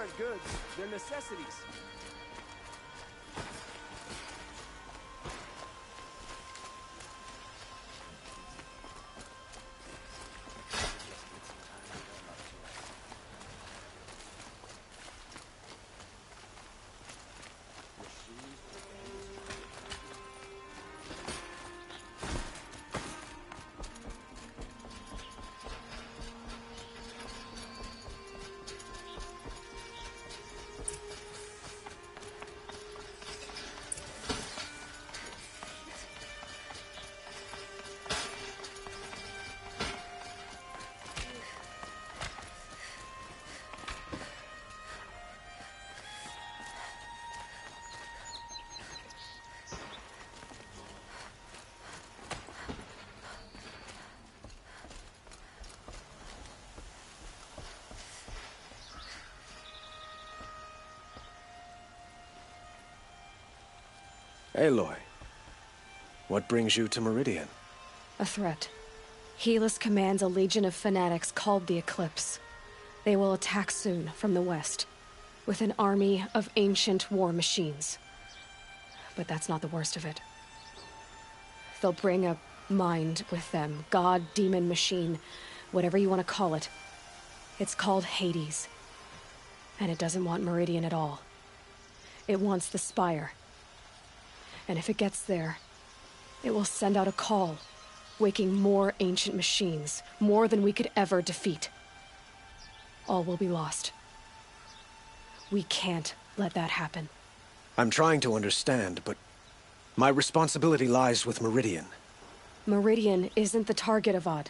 aren't goods, they're necessities. Aloy, what brings you to Meridian? A threat. Helis commands a legion of fanatics called the Eclipse. They will attack soon from the west, with an army of ancient war machines. But that's not the worst of it. They'll bring a mind with them, god, demon, machine, whatever you want to call it. It's called Hades. And it doesn't want Meridian at all. It wants the Spire. And if it gets there, it will send out a call, waking more ancient machines, more than we could ever defeat. All will be lost. We can't let that happen. I'm trying to understand, but my responsibility lies with Meridian. Meridian isn't the target, Avad.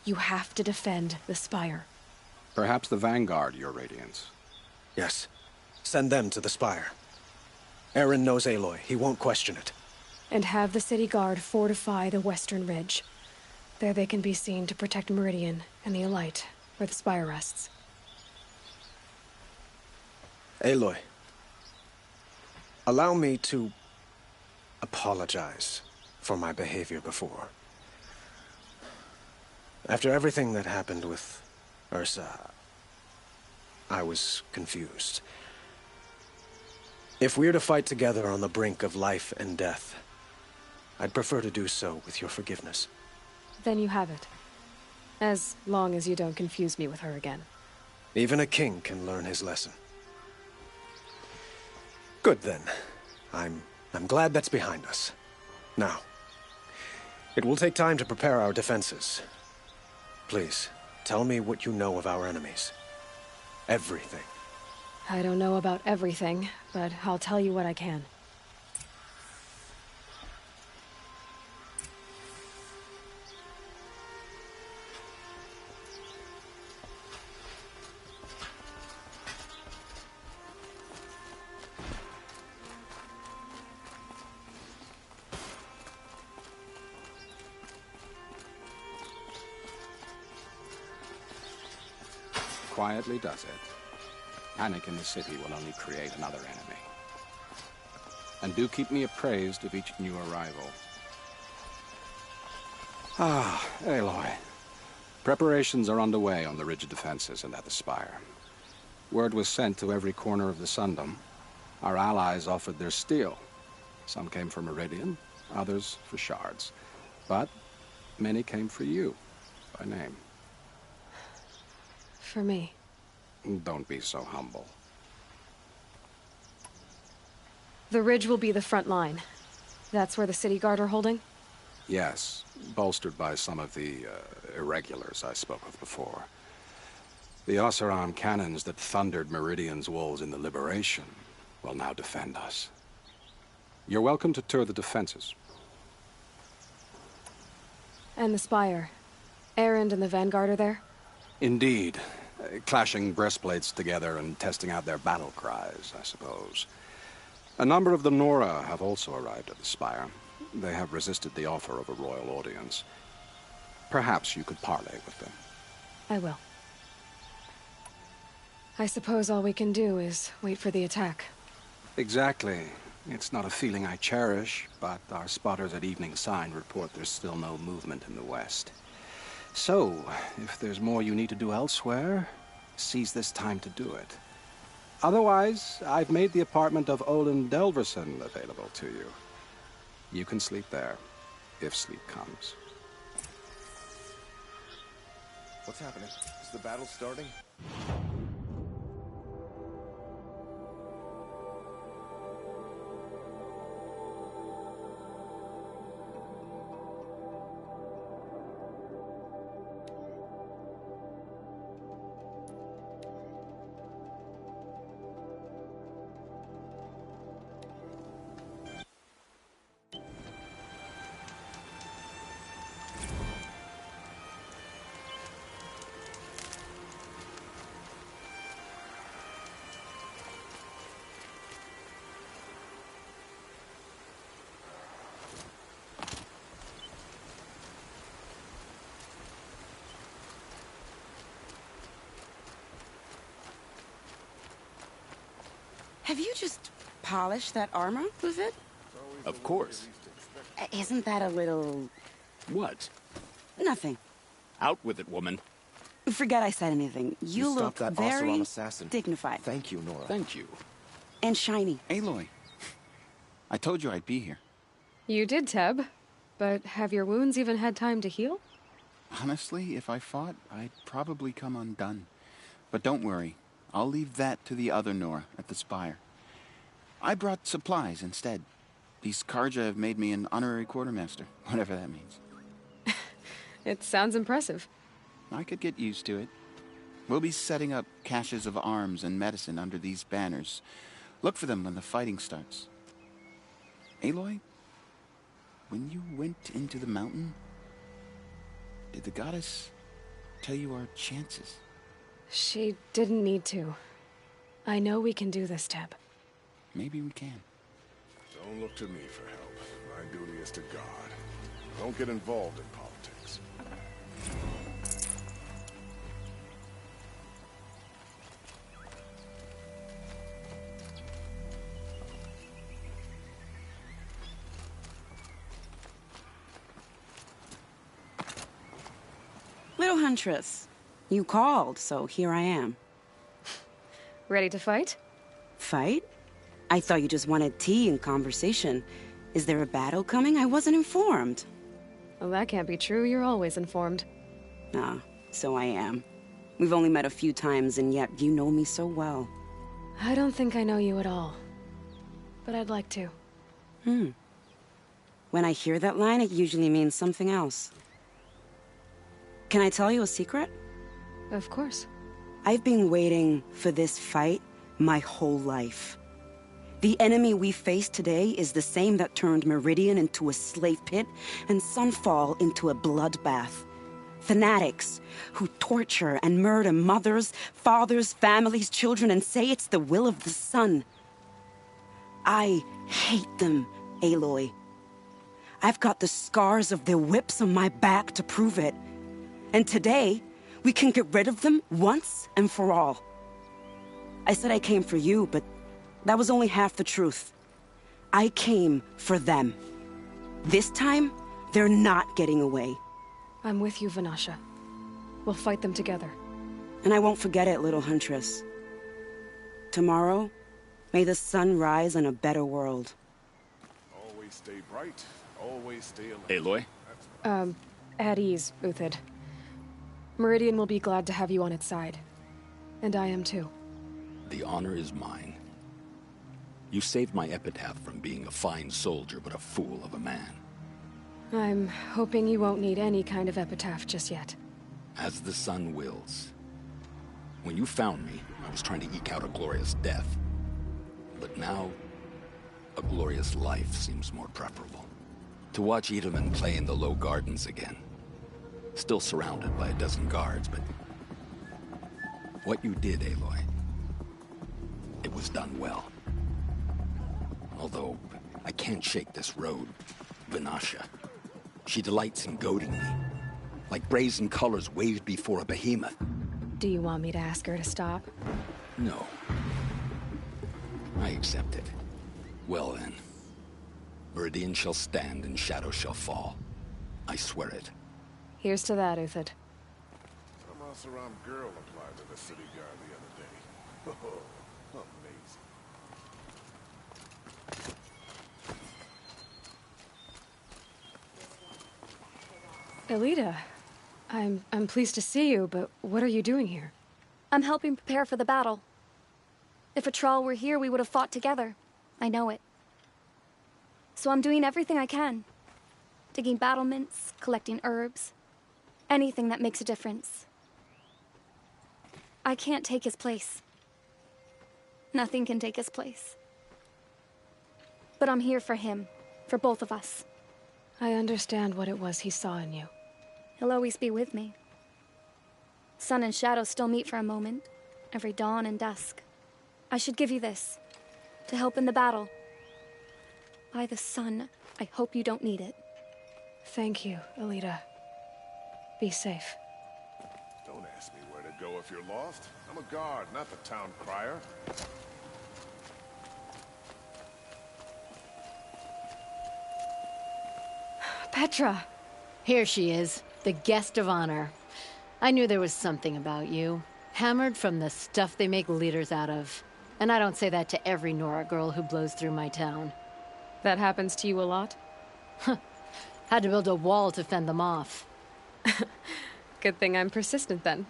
You have to defend the Spire. Perhaps the Vanguard, Your Radiance. Yes. Send them to the Spire. Eren knows Aloy. He won't question it. And have the city guard fortify the western ridge. There they can be seen to protect Meridian and the Elite, where the Spire rests. Aloy, allow me to apologize for my behavior before. After everything that happened with Ursa, I was confused. If we're to fight together on the brink of life and death, I'd prefer to do so with your forgiveness. Then you have it. As long as you don't confuse me with her again. Even a king can learn his lesson. Good then. I'm glad that's behind us. Now, it will take time to prepare our defenses. Please, tell me what you know of our enemies. Everything. I don't know about everything, but I'll tell you what I can. quietly does it. Panic in the city will only create another enemy. And do keep me appraised of each new arrival. Ah, Aloy. Preparations are underway on the ridge defenses and at the spire. Word was sent to every corner of the Sundom. Our allies offered their steel. Some came for Meridian, others for shards. But many came for you, by name. For me. Don't be so humble. The ridge will be the front line. That's where the city guard are holding? Yes, bolstered by some of the irregulars I spoke of before. The Oseram cannons that thundered Meridian's walls in the Liberation will now defend us. You're welcome to tour the defenses. And the spire. Erend and the Vanguard are there? Indeed. Clashing breastplates together and testing out their battle cries, I suppose. A number of the Nora have also arrived at the spire. They have resisted the offer of a royal audience. Perhaps you could parley with them. I will. I suppose all we can do is wait for the attack. Exactly. It's not a feeling I cherish, but our spotters at Evening Sign report there's still no movement in the west. So, if there's more you need to do elsewhere, seize this time to do it. Otherwise, I've made the apartment of Olin Delverson available to you. You can sleep there, if sleep comes. What's happening? Is the battle starting? Have you just polished that armor, was it? Of course. Isn't that a little... What? Nothing. Out with it, woman. Forget I said anything. You look stopped that very Oseram assassin. dignified. Thank you, Nora. Thank you. And shiny. Aloy, I told you I'd be here. You did, Teb. But have your wounds even had time to heal? Honestly, if I fought, I'd probably come undone. But don't worry. I'll leave that to the other Nora at the spire. I brought supplies instead. These Karja have made me an honorary quartermaster, whatever that means. It sounds impressive. I could get used to it. We'll be setting up caches of arms and medicine under these banners. Look for them when the fighting starts. Aloy, when you went into the mountain, did the goddess tell you our chances? She didn't need to. I know we can do this, Teb. Maybe we can. Don't look to me for help. My duty is to God. Don't get involved in politics. Little Huntress, you called, so here I am. Ready to fight? Fight? I thought you just wanted tea and conversation. Is there a battle coming? I wasn't informed. Well, that can't be true. You're always informed. Ah, so I am. We've only met a few times, and yet you know me so well. I don't think I know you at all. But I'd like to. When I hear that line, it usually means something else. Can I tell you a secret? Of course. I've been waiting for this fight my whole life. The enemy we face today is the same that turned Meridian into a slave pit and Sunfall into a bloodbath. Fanatics who torture and murder mothers, fathers, families, children, and say it's the will of the sun. I hate them, Aloy. I've got the scars of their whips on my back to prove it. And today, We can get rid of them once and for all. I said I came for you, but that was only half the truth. I came for them. This time, they're not getting away. I'm with you, Vanasha. We'll fight them together. And I won't forget it, little huntress. Tomorrow, may the sun rise in a better world. Always stay bright, always stay alert. Aloy? At ease, Uthid. Meridian will be glad to have you on its side. And I am too. The honor is mine. You saved my epitaph from being a fine soldier, but a fool of a man. I'm hoping you won't need any kind of epitaph just yet. As the sun wills. When you found me, I was trying to eke out a glorious death. But now, a glorious life seems more preferable. To watch Edelman play in the low gardens again. Still surrounded by a dozen guards, but... what you did, Aloy, it was done well. Although, I can't shake this road, Vanasha. She delights in goading me, like brazen colors waved before a behemoth. Do you want me to ask her to stop? No. I accept it. Well then. Meridian shall stand and shadow shall fall. I swear it. Here's to that, Uthid. Some Asaram girl applied to the city guard the other day. Oh, amazing. Elita, I'm pleased to see you, but what are you doing here? I'm helping prepare for the battle. If Atral were here, we would have fought together. I know it. So I'm doing everything I can. Digging battlements, collecting herbs. Anything that makes a difference. I can't take his place. Nothing can take his place. But I'm here for him. For both of us. I understand what it was he saw in you. He'll always be with me. Sun and shadow still meet for a moment. Every dawn and dusk. I should give you this. To help in the battle. By the sun, I hope you don't need it. Thank you, Elita. Be safe. Don't ask me where to go if you're lost. I'm a guard, not the town crier. Petra! Here she is, the guest of honor. I knew there was something about you. Hammered from the stuff they make leaders out of. And I don't say that to every Nora girl who blows through my town. That happens to you a lot? Had to build a wall to fend them off. Good thing I'm persistent then.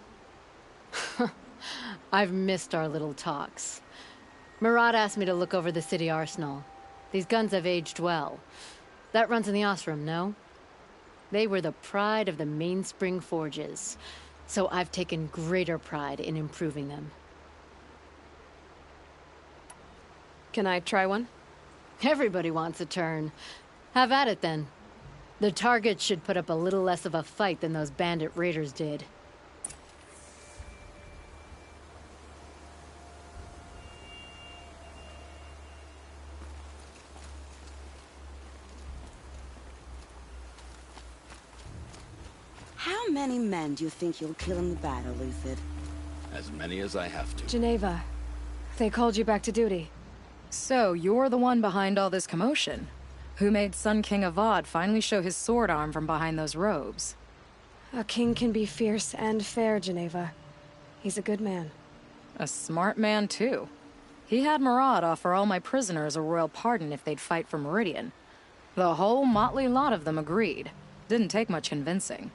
I've missed our little talks. Murad asked me to look over the city arsenal. These guns have aged well. That runs in the Osram, no? They were the pride of the Mainspring Forges. So I've taken greater pride in improving them. Can I try one? Everybody wants a turn. Have at it, then. The targets should put up a little less of a fight than those bandit raiders did. How many men do you think you'll kill in the battle, Uthid? As many as I have to. Geneva, they called you back to duty. So, you're the one behind all this commotion. Who made Sun King Avad finally show his sword arm from behind those robes? A king can be fierce and fair, Geneva. He's a good man. A smart man, too. He had Murad offer all my prisoners a royal pardon if they'd fight for Meridian. The whole motley lot of them agreed. Didn't take much convincing.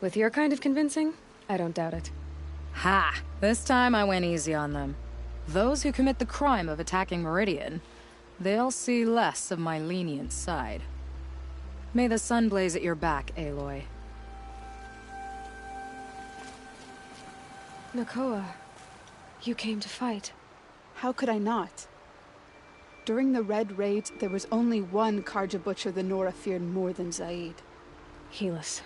With your kind of convincing, I don't doubt it. Ha! This time I went easy on them. Those who commit the crime of attacking Meridian, they'll see less of my lenient side. May the sun blaze at your back, Aloy. Nakoa, you came to fight. How could I not? During the Red Raids, there was only one Karja Butcher the Nora feared more than Zaid. Helis.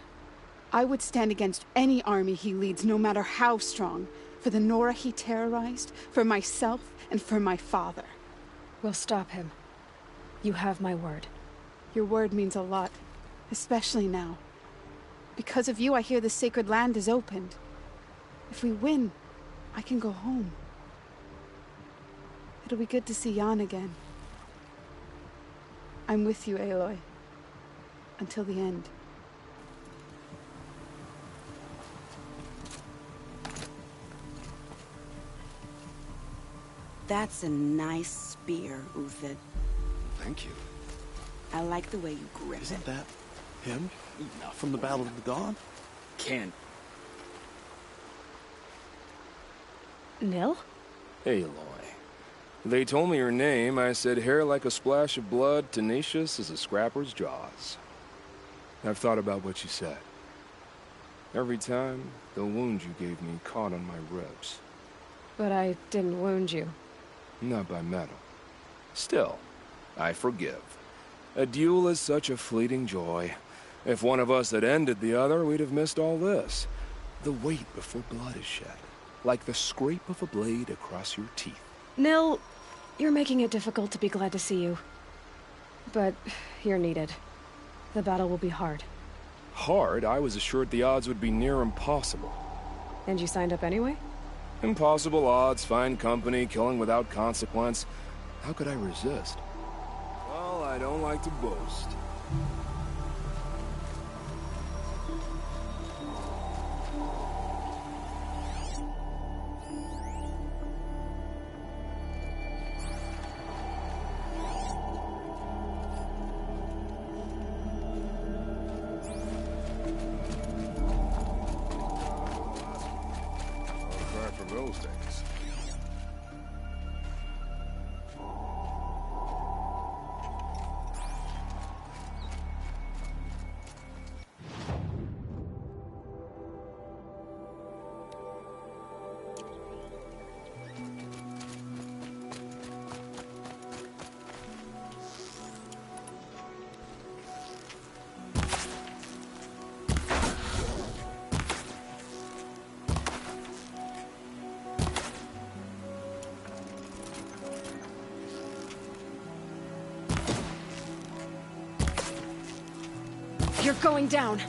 I would stand against any army he leads, no matter how strong. For the Nora he terrorized, for myself, and for my father. We'll stop him. You have my word. Your word means a lot, especially now. Because of you, I hear the sacred land is opened. If we win, I can go home. It'll be good to see Jan again. I'm with you, Aloy. Until the end. That's a nice spear, Uthid. Thank you. I like the way you grip it. Isn't that him? From the Battle of the Dawn? Can't. Nil? Aloy. They told me your name. I said hair like a splash of blood, tenacious as a scrapper's jaws. I've thought about what you said. Every time, the wound you gave me caught on my ribs. But I didn't wound you. Not by metal. Still, I forgive. A duel is such a fleeting joy. If one of us had ended the other, we'd have missed all this. The wait before blood is shed. Like the scrape of a blade across your teeth. Nil, you're making it difficult to be glad to see you. But you're needed. The battle will be hard. Hard? I was assured the odds would be near impossible. And you signed up anyway? Impossible odds, fine company, killing without consequence. How could I resist? Well, I don't like to boast. From those days. You're going down!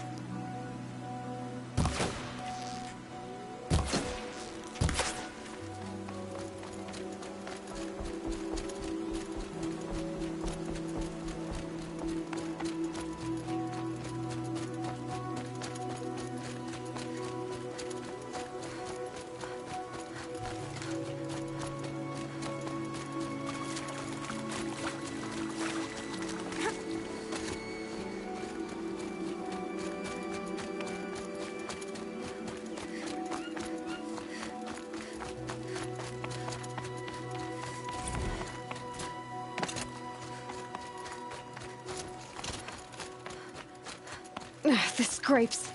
The scrapes.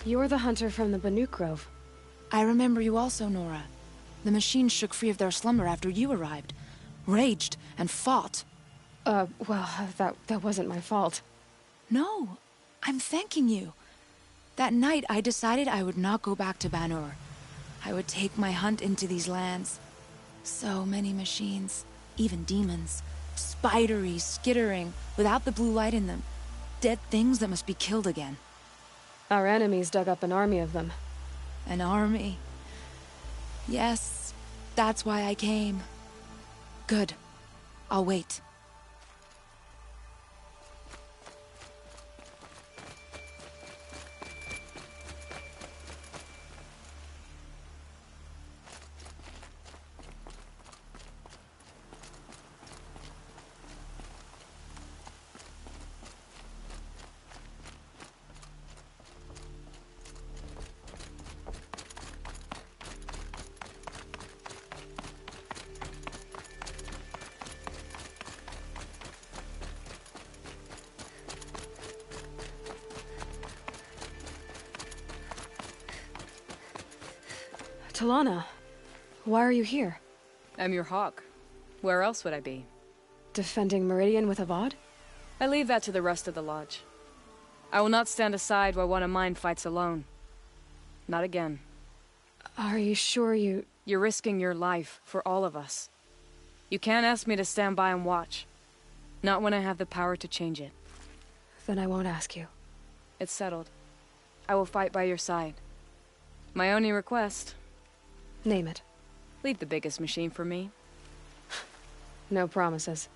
You're the hunter from the Banuk Grove. I remember you also, Nora. The machines shook free of their slumber after you arrived. Raged and fought. Well, that wasn't my fault. No, I'm thanking you. That night, I decided I would not go back to Banur. I would take my hunt into these lands. So many machines, even demons. Spidery, skittering, without the blue light in them. Dead things that must be killed again. Our enemies dug up an army of them. An army? Yes, that's why I came. Good. I'll wait. Talana, why are you here? I'm your hawk. Where else would I be? Defending Meridian with Avad? I leave that to the rest of the Lodge. I will not stand aside while one of mine fights alone. Not again. Are you sure you... You're risking your life for all of us. You can't ask me to stand by and watch. Not when I have the power to change it. Then I won't ask you. It's settled. I will fight by your side. My only request... Name it. Leave the biggest machine for me. No promises.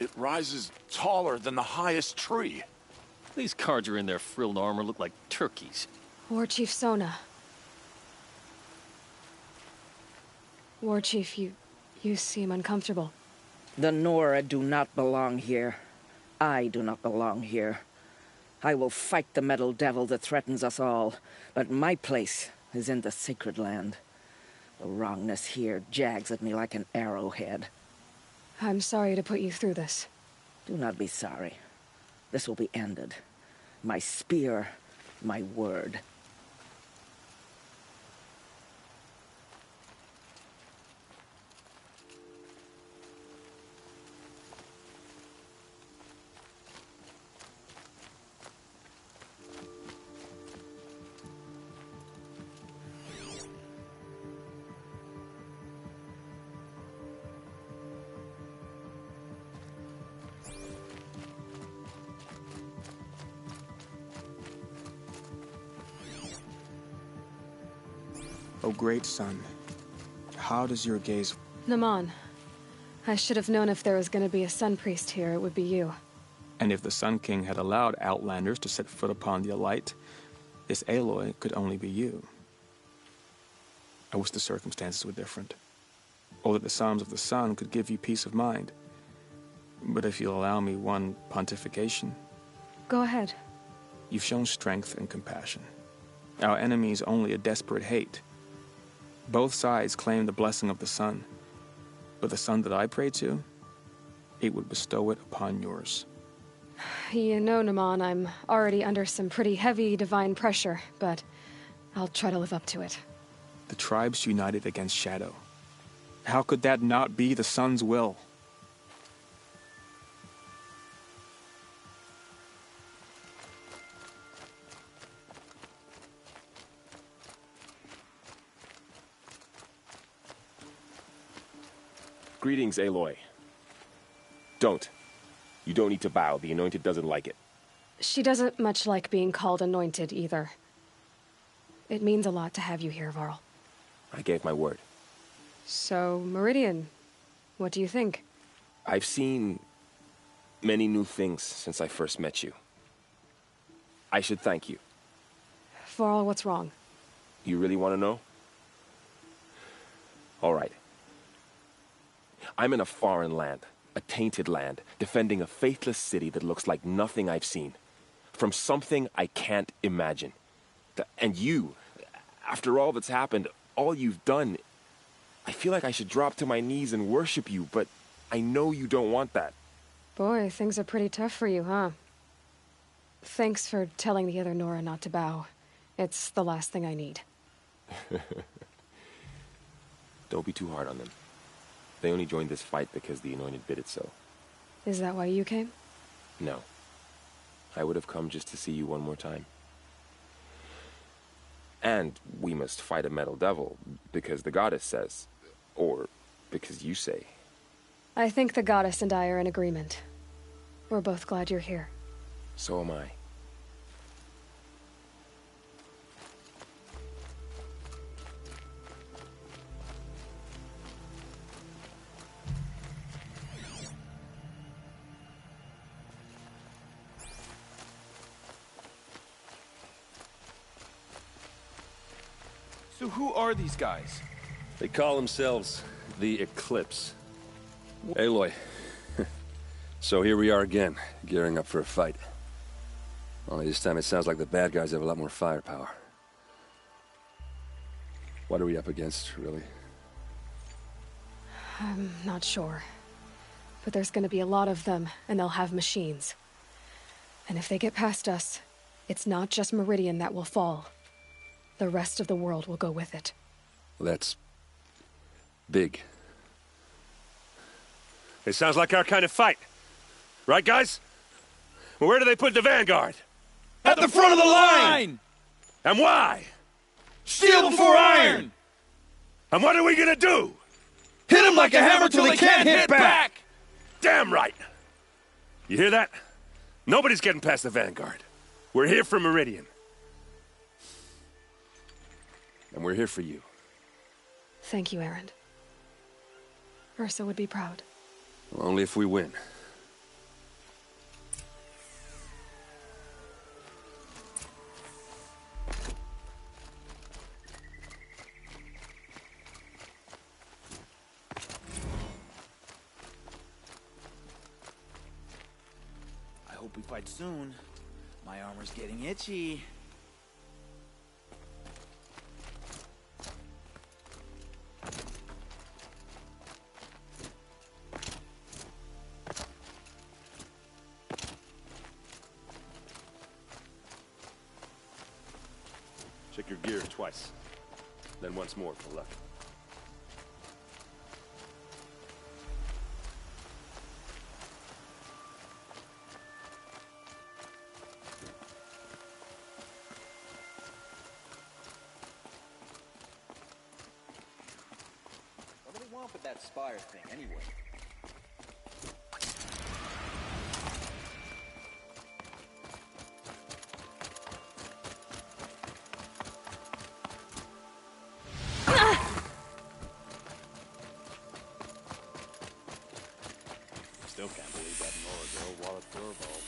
It rises taller than the highest tree. These guards are in their frilled armor look like turkeys. War Chief Sona. War Chief, you seem uncomfortable. The Nora do not belong here. I do not belong here. I will fight the metal devil that threatens us all, but my place is in the sacred land. The wrongness here jags at me like an arrowhead. I'm sorry to put you through this. Do not be sorry. This will be ended. My spear, my word. O great sun, how does your gaze... Naman, I should have known if there was going to be a Sun Priest here, it would be you. And if the Sun King had allowed Outlanders to set foot upon the Alight, this Aloy could only be you. I wish the circumstances were different, or that the Psalms of the Sun could give you peace of mind. But if you'll allow me one pontification... Go ahead. You've shown strength and compassion. Our enemy's only a desperate hate. Both sides claim the blessing of the sun, but the sun that I pray to, it would bestow it upon yours. You know, Naman, I'm already under some pretty heavy divine pressure, but I'll try to live up to it. The tribes united against Shadow. How could that not be the sun's will? Greetings, Aloy. Don't. You don't need to bow. The Anointed doesn't like it. She doesn't much like being called Anointed, either. It means a lot to have you here, Varl. I gave my word. So, Meridian, what do you think? I've seen many new things since I first met you. I should thank you. For all what's wrong. You really want to know? All right. I'm in a foreign land, a tainted land, defending a faithless city that looks like nothing I've seen. From something I can't imagine. And you, after all that's happened, all you've done, I feel like I should drop to my knees and worship you, but I know you don't want that. Boy, things are pretty tough for you, huh? Thanks for telling the other Nora not to bow. It's the last thing I need. Don't be too hard on them. They only joined this fight because the Anointed bid it so. Is that why you came? No. I would have come just to see you one more time. And we must fight a metal devil, because the goddess says. Or because you say. I think the goddess and I are in agreement. We're both glad you're here. So am I. So who are these guys? They call themselves the Eclipse. Aloy. So here we are again, gearing up for a fight. Only this time it sounds like the bad guys have a lot more firepower. What are we up against, really? I'm not sure. But there's gonna be a lot of them, and they'll have machines. And if they get past us, it's not just Meridian that will fall. The rest of the world will go with it. Well, that's big. It sounds like our kind of fight. Right, guys? Well, where do they put the Vanguard? At the front of the line! And why? Steel before iron! And what are we gonna do? Hit them like a hammer till they can't hit back! Damn right! You hear that? Nobody's getting past the Vanguard. We're here for Meridian. And we're here for you. Thank you, Erend. Ursa would be proud. Well, only if we win. I hope we fight soon. My armor's getting itchy. Check your gear twice. Then once more for luck. What do they want with that spire thing, anyway? Still can't believe that Nora girl walloped Thorvald.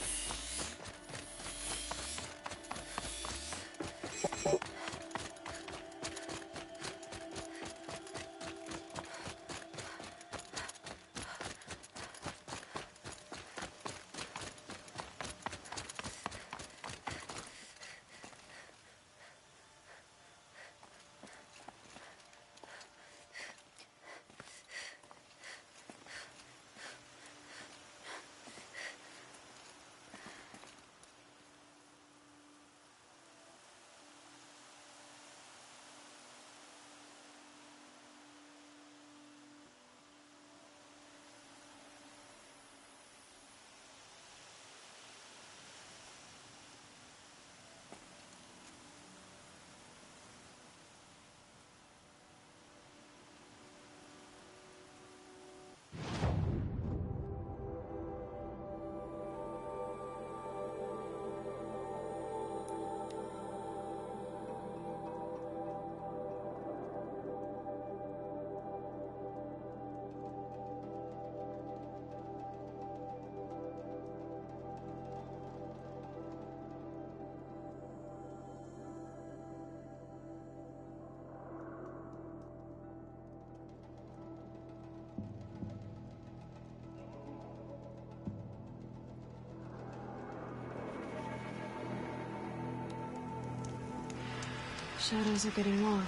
Shadows are getting long.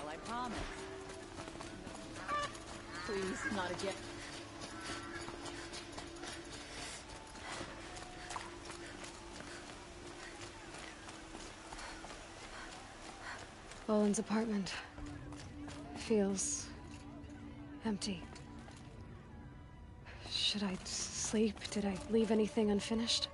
I promise. Please, not again. Boland's apartment feels empty. Should I sleep? Did I leave anything unfinished?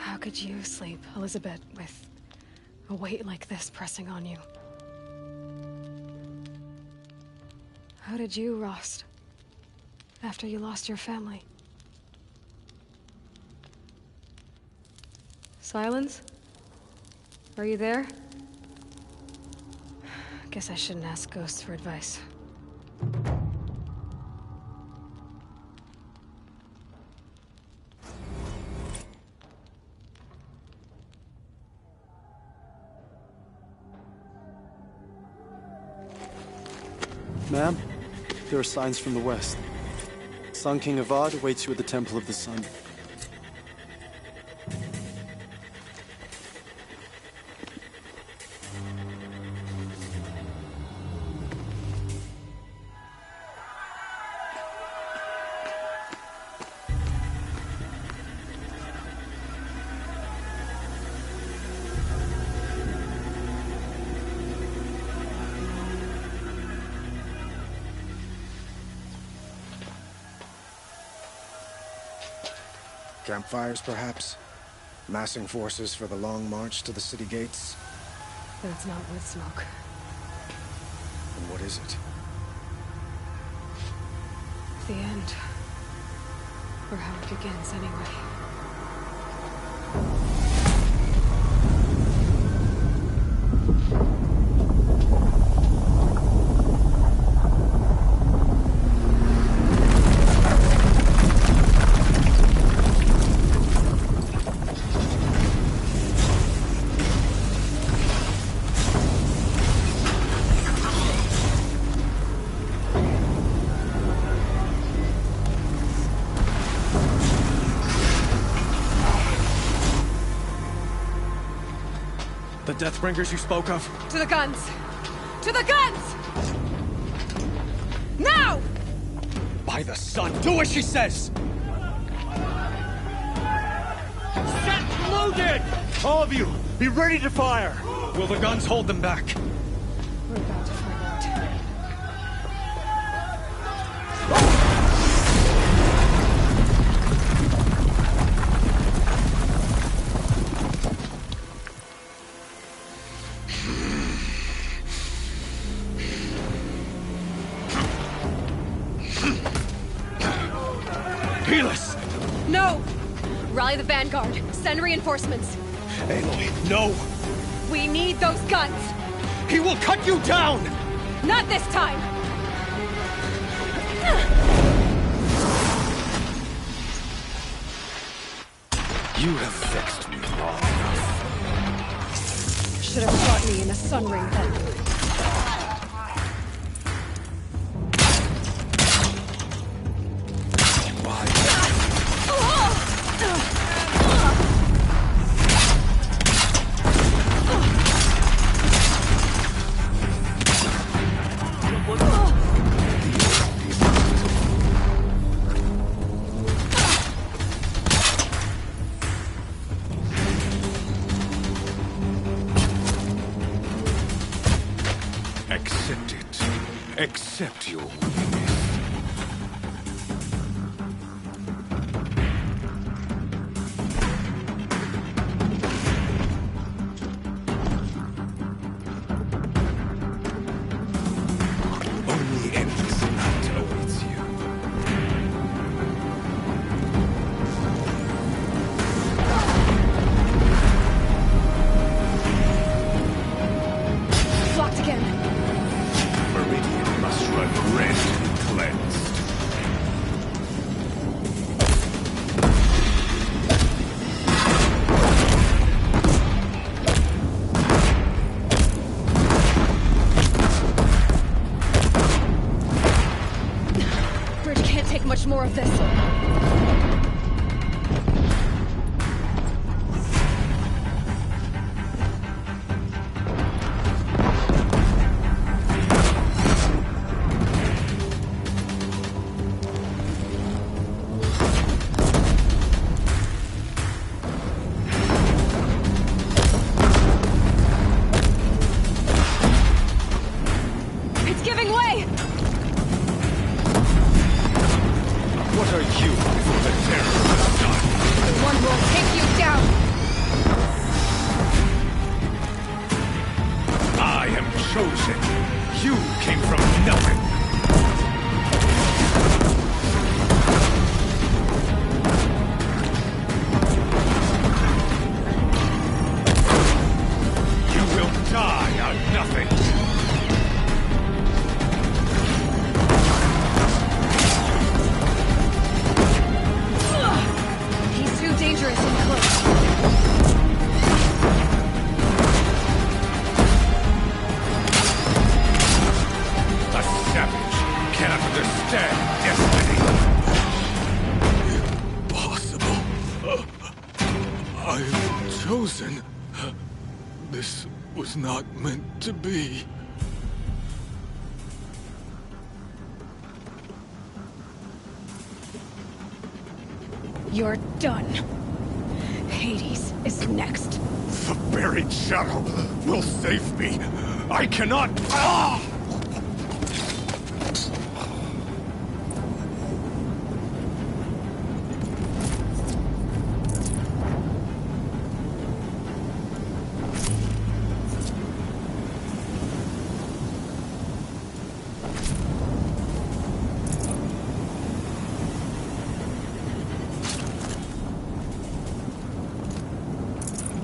How could you sleep, Elizabeth, with a weight like this pressing on you? How did you, Rost, after you lost your family? Silence? Are you there? Guess I shouldn't ask ghosts for advice. Ma'am, there are signs from the west. Sun King Avad awaits you at the Temple of the Sun. Campfires, perhaps? Massing forces for the long march to the city gates? But it's not with smoke. And what is it? The end. Or how it begins, anyway. The Deathbringers you spoke of? To the guns! To the guns! Now! By the sun, do as she says! Set loaded! All of you, be ready to fire! Will the guns hold them back? We're about to find out. No! Rally the Vanguard. Send reinforcements. Aloy, no! We need those guns! He will cut you down! Not this time! You have vexed me long enough. Should have fought me in the Sun Ring then. Accept it. Accept your weakness. take much more of this. It's giving way! What are you before the terror has done? The one who will take you down! I am chosen. You came from nothing. You will die on nothing. He's too dangerous and close. A savage cannot understand destiny. Impossible. I am chosen. This was not meant to be. You're done. Hades is next. The buried shadow will save me. I cannot. Ah!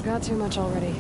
Got too much already.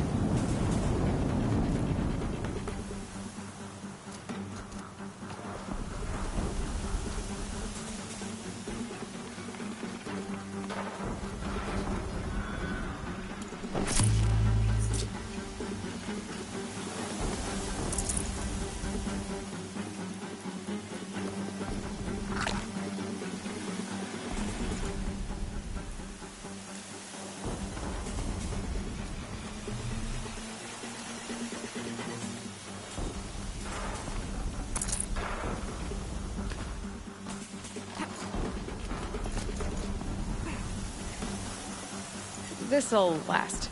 This'll last.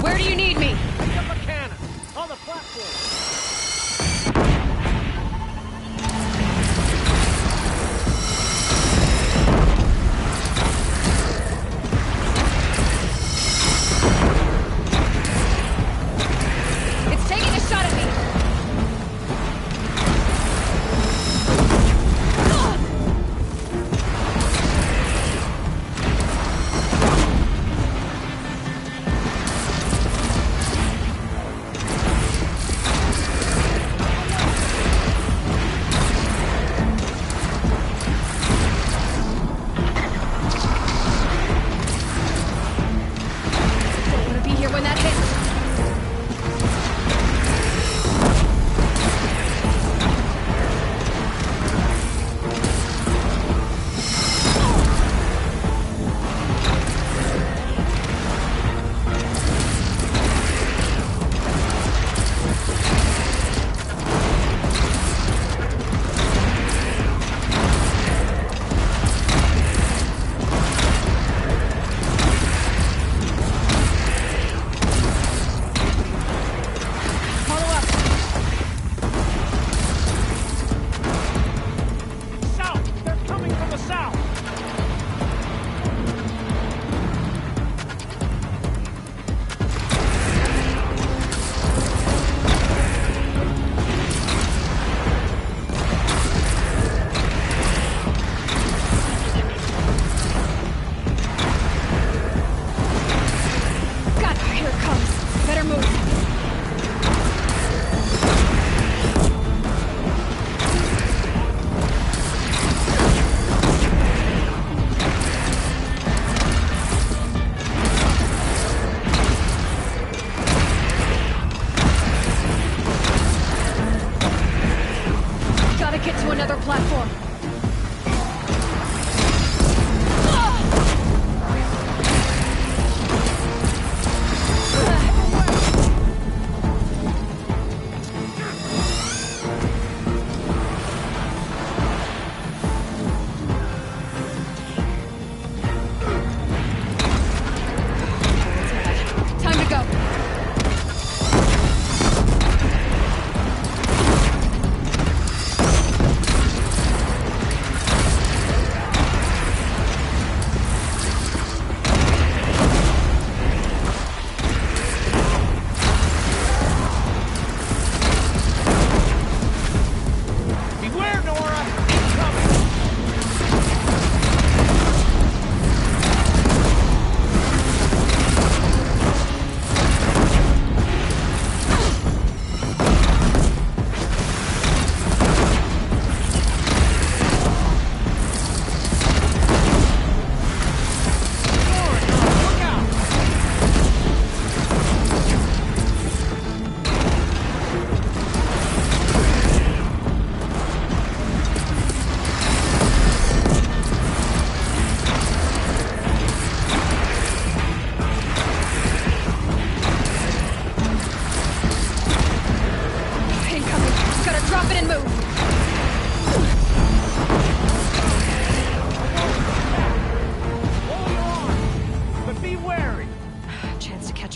Where do you need me? Pick up a cannon on the platform. It's taking a shot at me!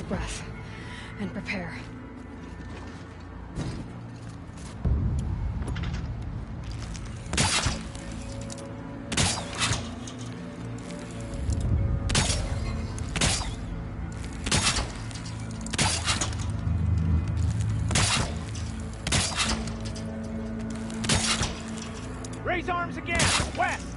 a breath and prepare. Raise arms again! West!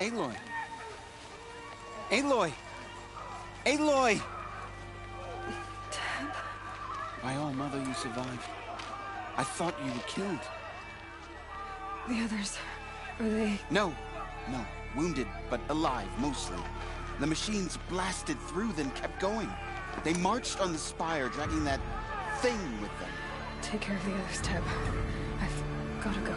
Aloy! Aloy! Aloy! Dad? My own mother, you survived. I thought you were killed. The others, are they... No. Wounded, but alive, mostly. The machines blasted through, then kept going. They marched on the spire, dragging that thing with them. Take care of the others, Teb. I've gotta go.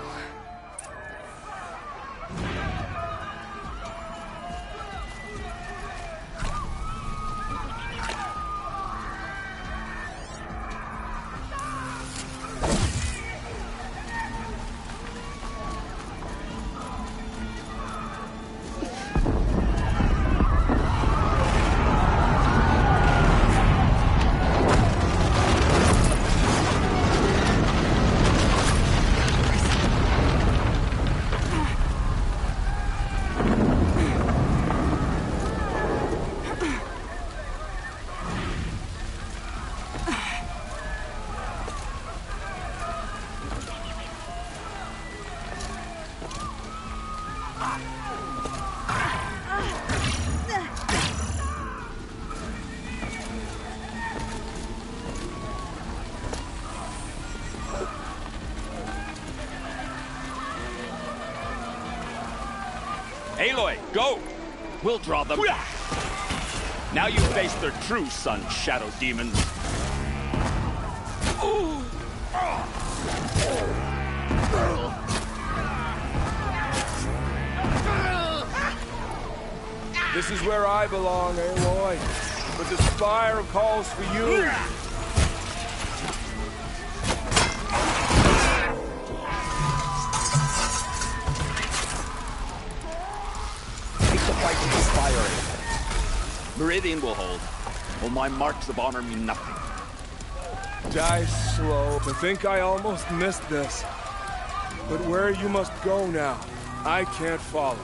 Aloy, go! We'll draw them. Now you face their true son, Shadow Demons. This is where I belong, Aloy. But the spire calls for you. Fight with the spire. Meridian will hold. Will my marks of honor mean nothing? Die slow. To think I almost missed this. But where you must go now, I can't follow.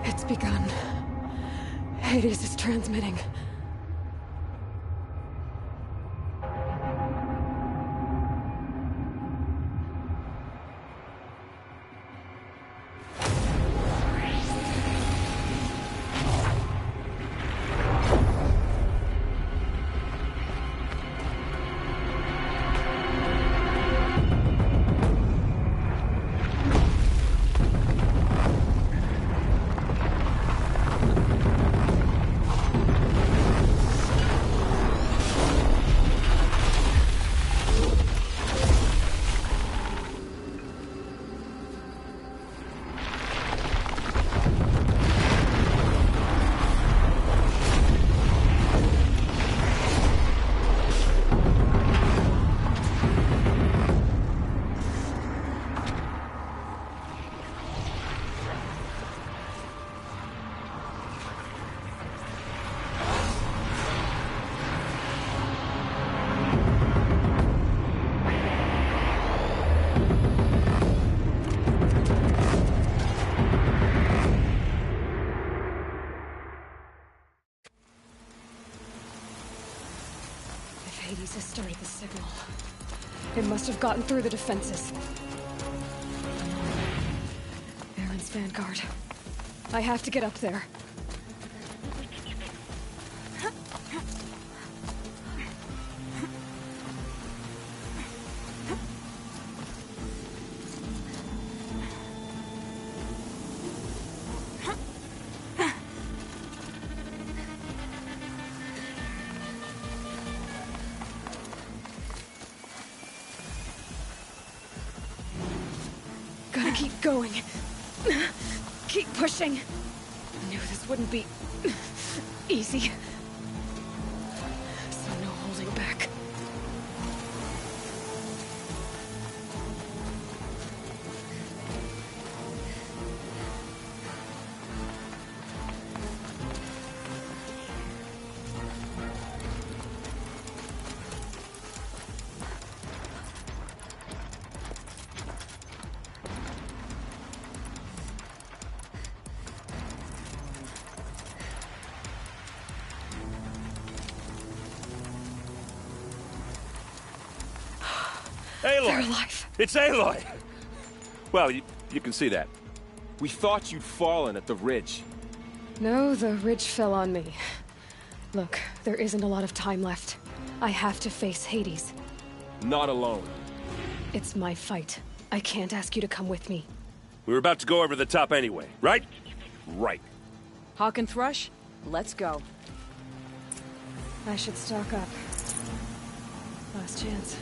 It's begun. Hades is transmitting. It must have gotten through the defenses. Baron's vanguard. I have to get up there. Gotta keep going. Keep pushing. I knew this wouldn't be easy. So no holding back. Aloy! They're alive. It's Aloy! Well, you can see that. We thought you'd fallen at the ridge. No, the ridge fell on me. Look, there isn't a lot of time left. I have to face Hades. Not alone. It's my fight. I can't ask you to come with me. We were about to go over the top anyway, right? Right. Hawk and Thrush, let's go. I should stock up. Last chance.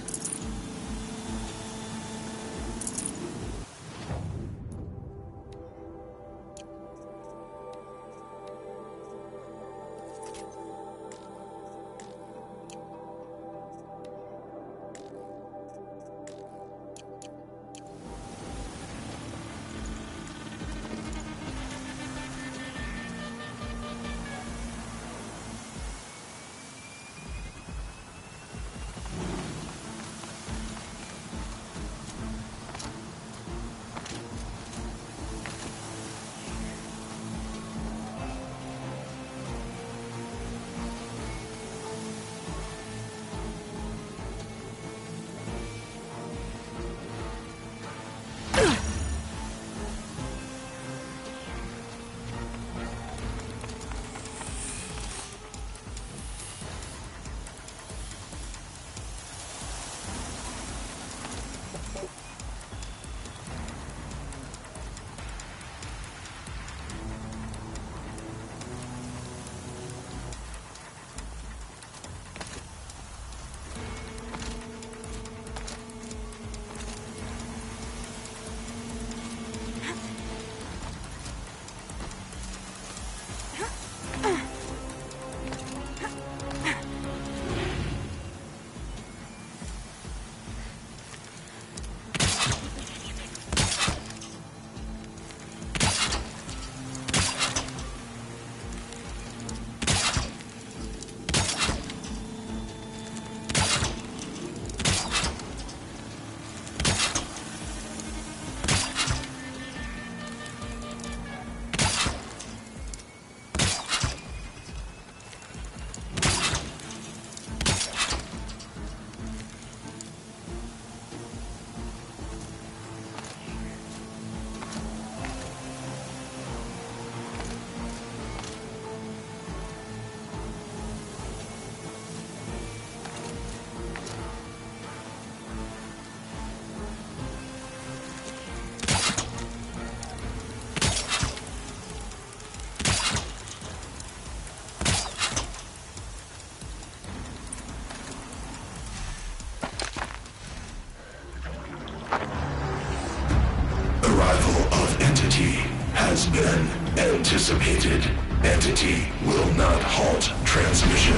Has been anticipated. Entity will not halt transmission.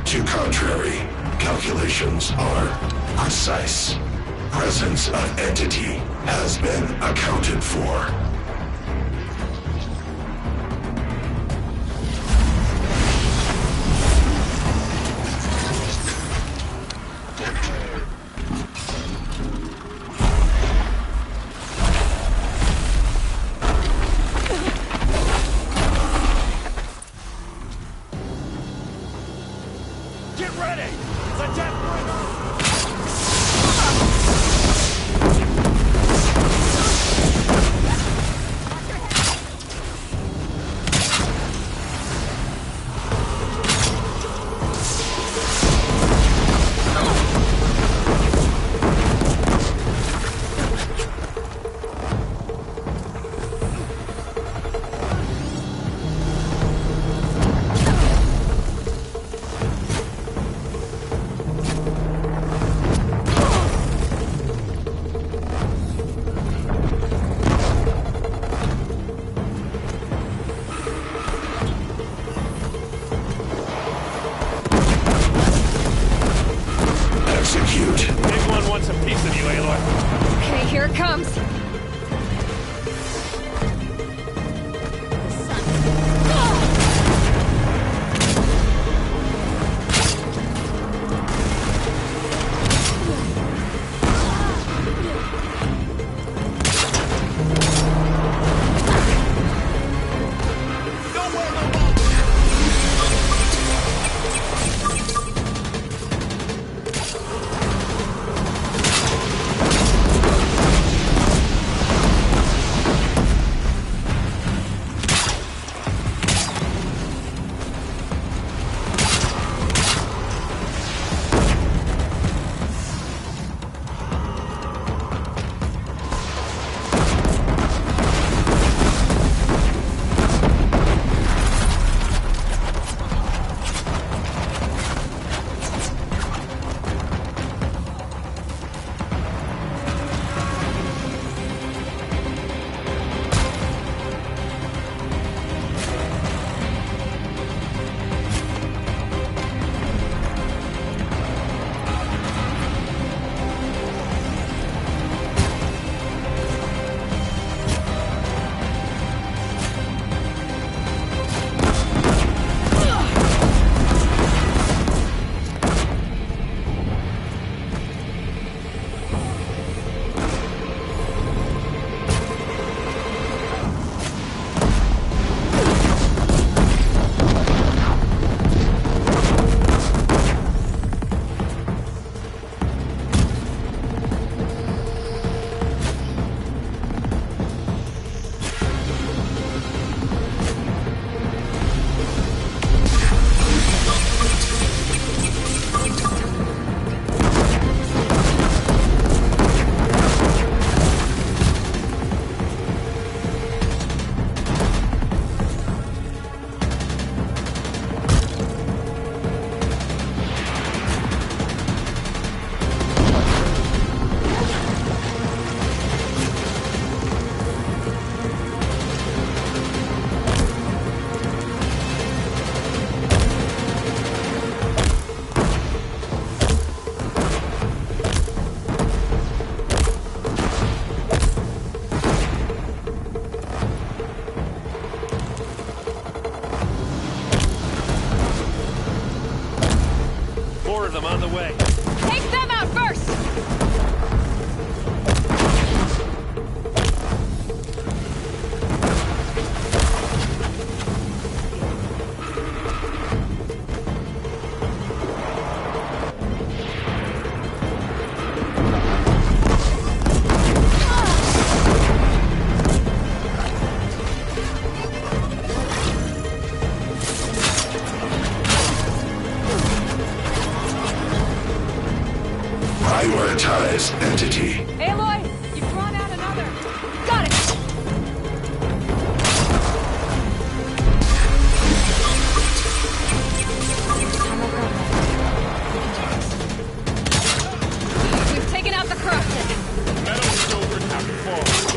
To contrary, calculations are precise. Presence of entity has been accounted for. Get ready! The Deathbringer! Big one wants a piece of you, Aloy. Okay, here it comes. On the way. Take them out first! Prioritize entity. Aloy, you've drawn out another. Got it! We've taken out the corruption. Metal children have fallen.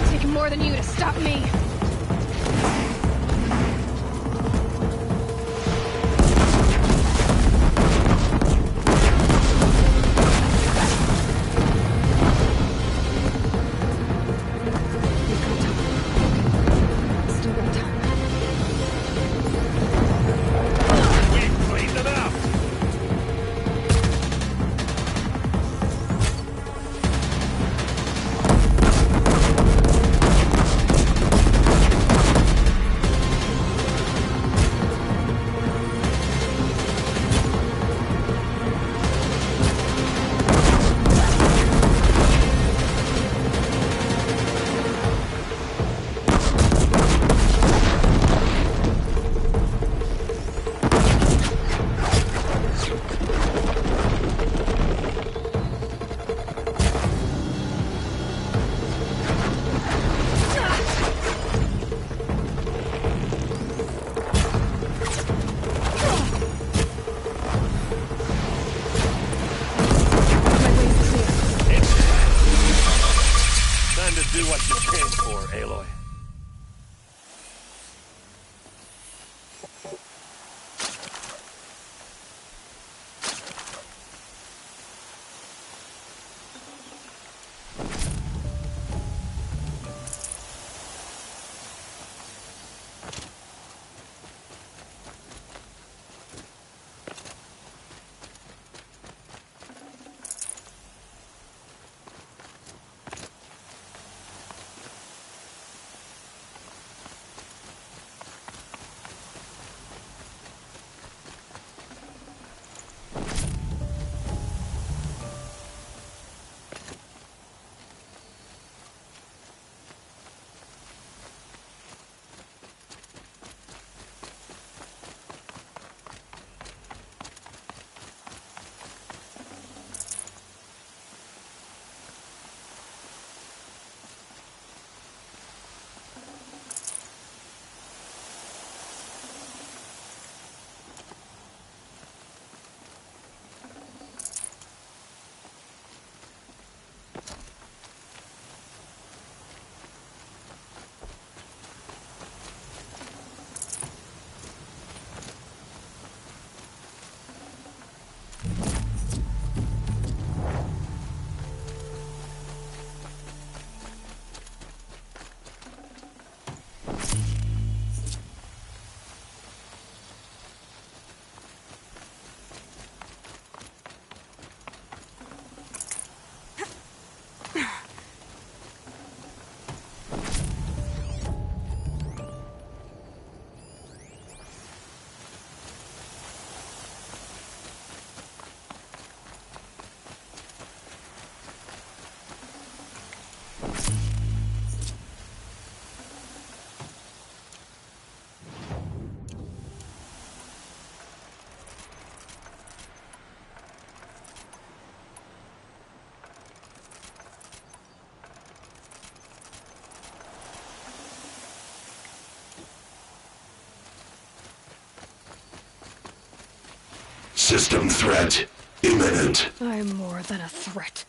Taking more than you to stop me. Do what you came for, Aloy. System threat imminent. I'm more than a threat.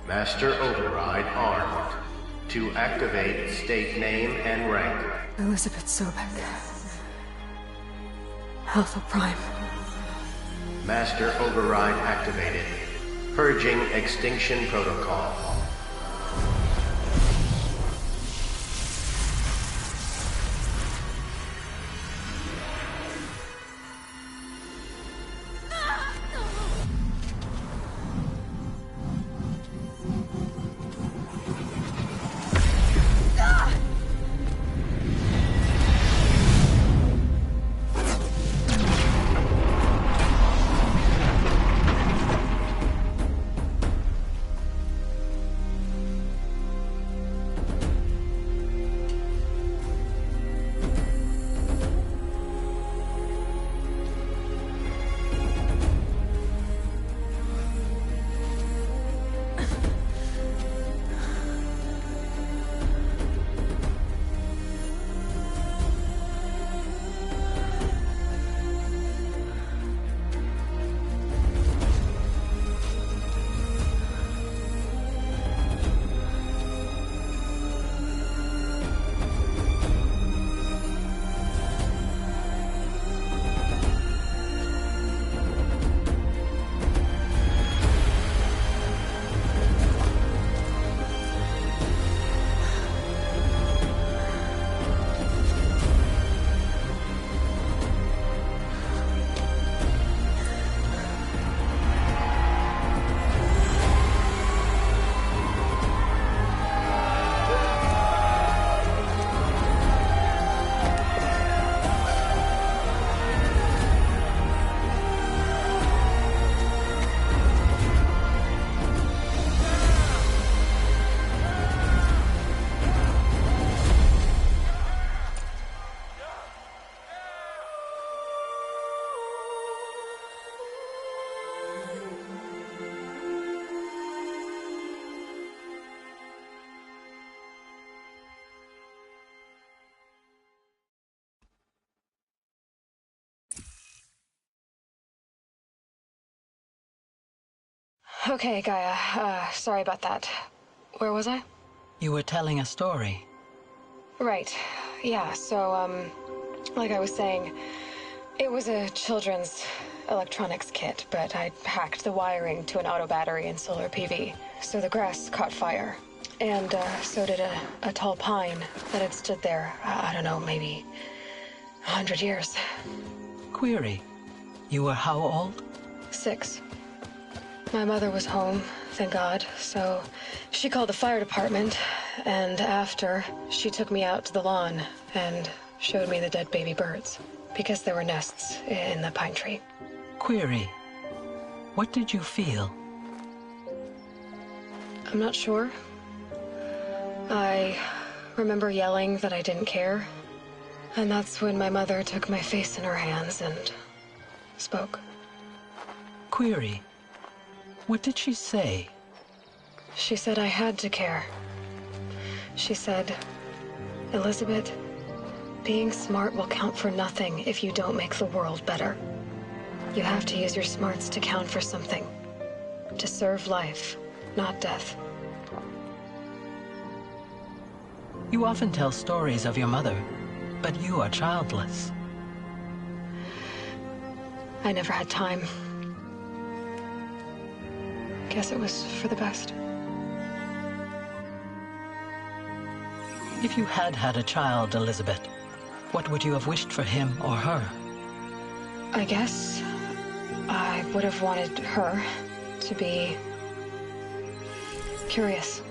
Master Override armed. To activate, state name and rank. Elizabeth Sobek. Alpha Prime. Master Override activated. Purging Extinction Protocol. Okay, Gaia. Sorry about that. Where was I? You were telling a story. Right. Yeah, so, like I was saying, it was a children's electronics kit, but I'd hacked the wiring to an auto battery and solar PV. So the grass caught fire. And, so did a tall pine that had stood there, I don't know, maybe 100 years. Query. You were how old? 6. My mother was home, thank God, so she called the fire department, and after, she took me out to the lawn and showed me the dead baby birds, because there were nests in the pine tree. Query. What did you feel? I'm not sure. I remember yelling that I didn't care, and that's when my mother took my face in her hands and spoke. Query. What did she say? She said I had to care. She said, Elizabeth, being smart will count for nothing if you don't make the world better. You have to use your smarts to count for something. To serve life, not death. You often tell stories of your mother, but you are childless. I never had time. Guess it was for the best. If you had had a child, Elizabeth, what would you have wished for him or her? I guess I would have wanted her to be curious.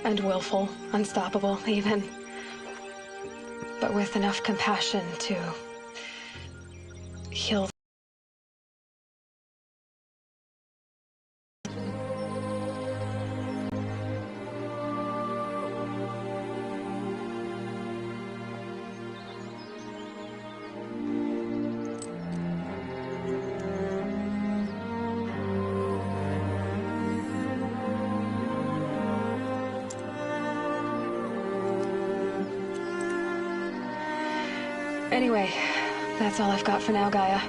And willful, unstoppable, even. But with enough compassion to heal. Anyway, that's all I've got for now, Gaia.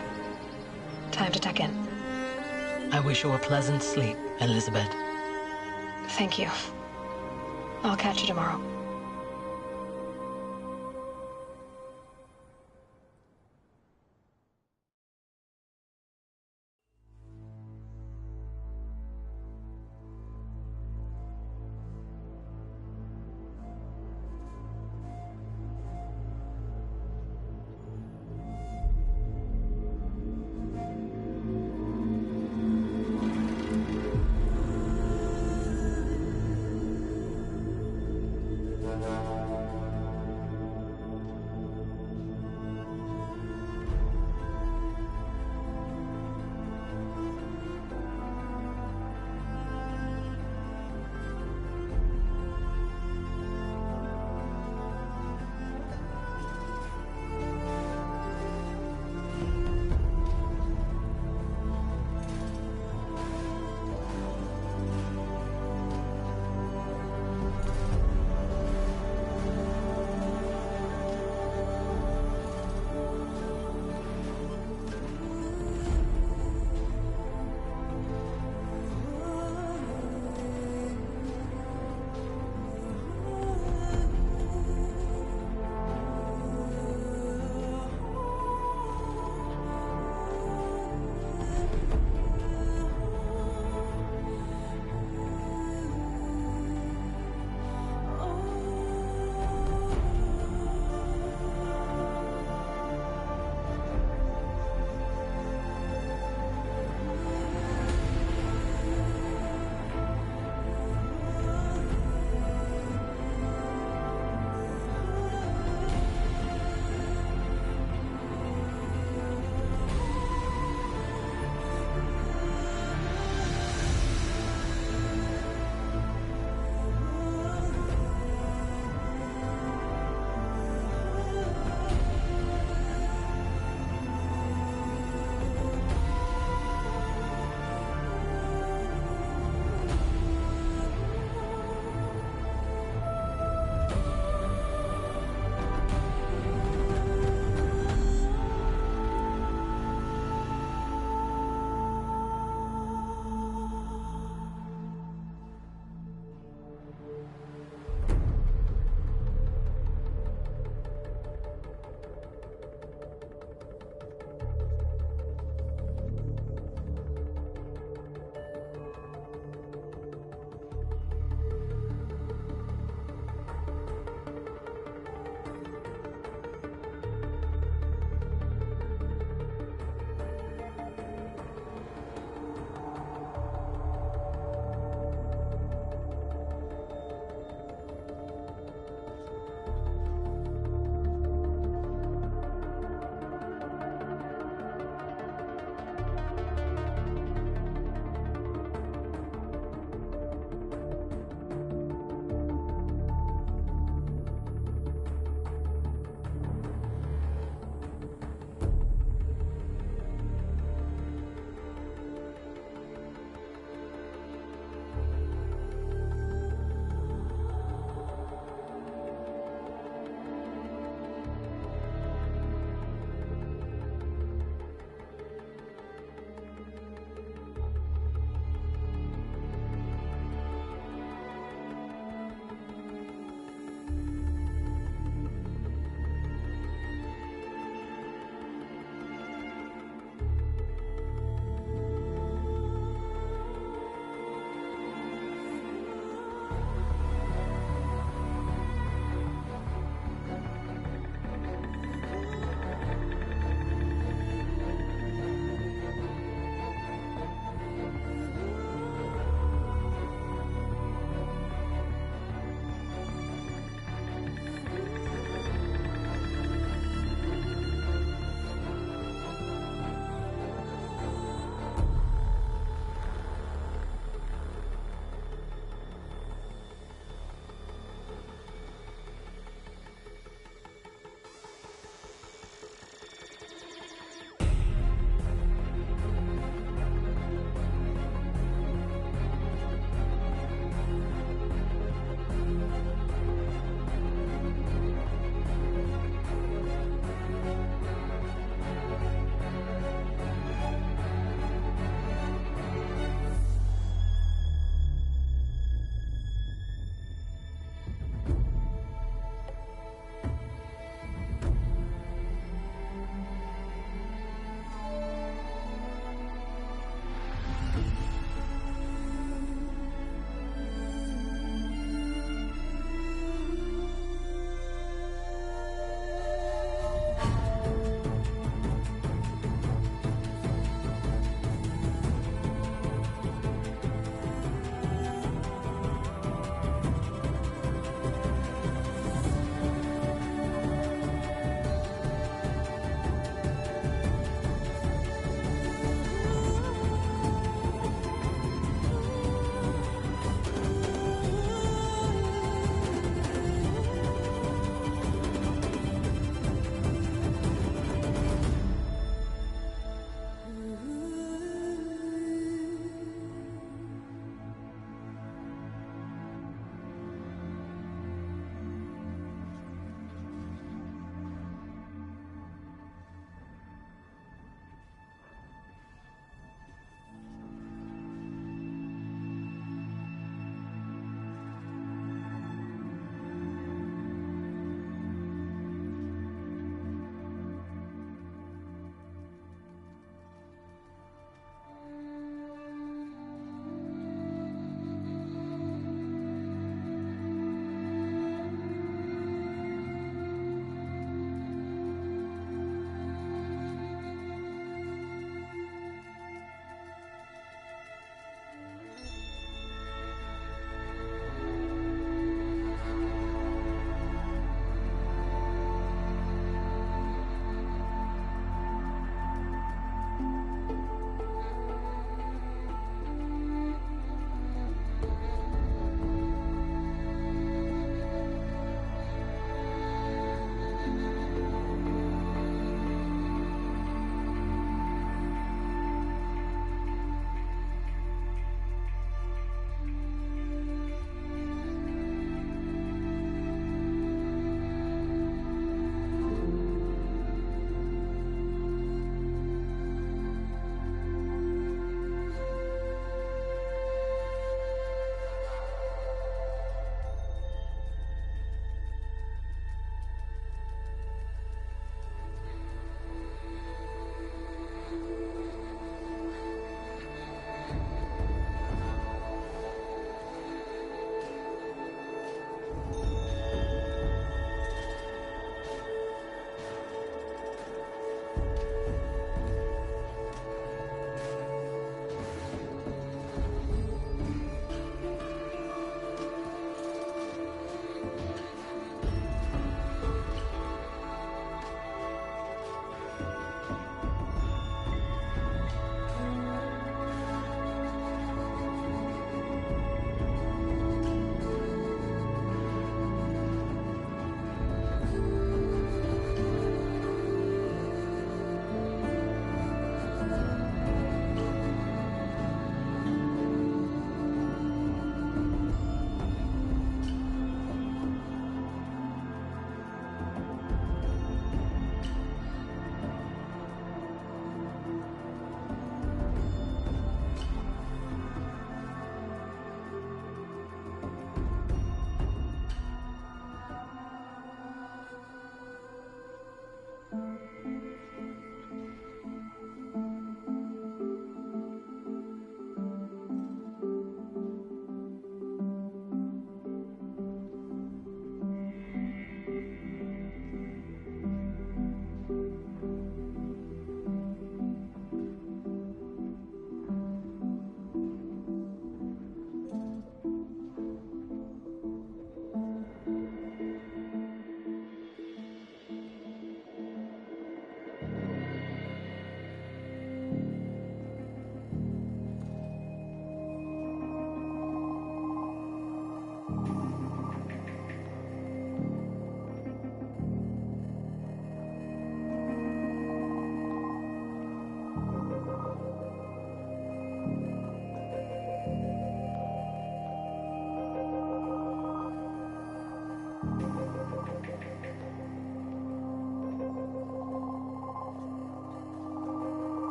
Time to tuck in. I wish you a pleasant sleep, Elizabeth. Thank you. I'll catch you tomorrow.